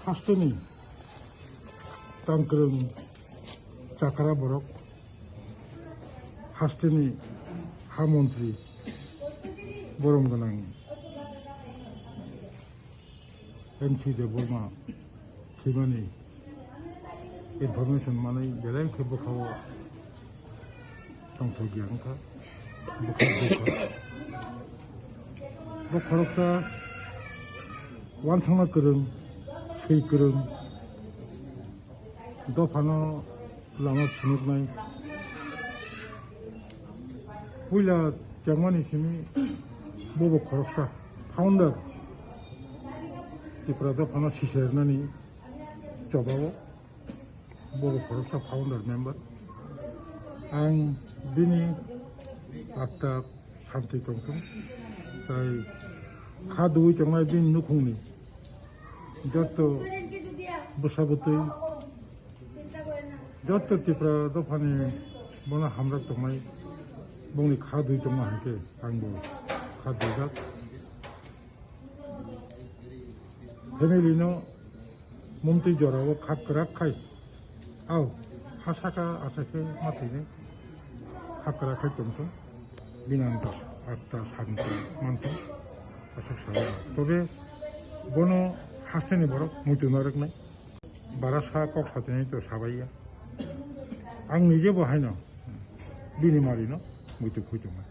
하스토니 땅그런 자카라 보록 하스토니 하몬트리 보름그랑 NC대 보마 기반이 인포메이션 많이 내랑 회복하고 동토기 않까 목화록사 완성할 그런 세 그런 너 바나 라마 주눅나이 후일라 장관이 심이 모보 화록사 파운더 이프라도 바나 시세르나니 좁아고 모보 화록사 파운더 멤버 ang bini akta santi tongtong tai khadui chongai bin nukhungni jotto busabutui jotto tipra do phani bona hamra tongmai bongni khadui chongma hanke angbo khaduga family no mumti jorawo khakrak khai au 하사가 아사케 마티네 하카라 칼tomto binanta atta santo manto asaksa tobe bono hasteni borok mutu narak nai barasa kok sateni to sabaiya ang nije bo haino bini marino mutu khuituma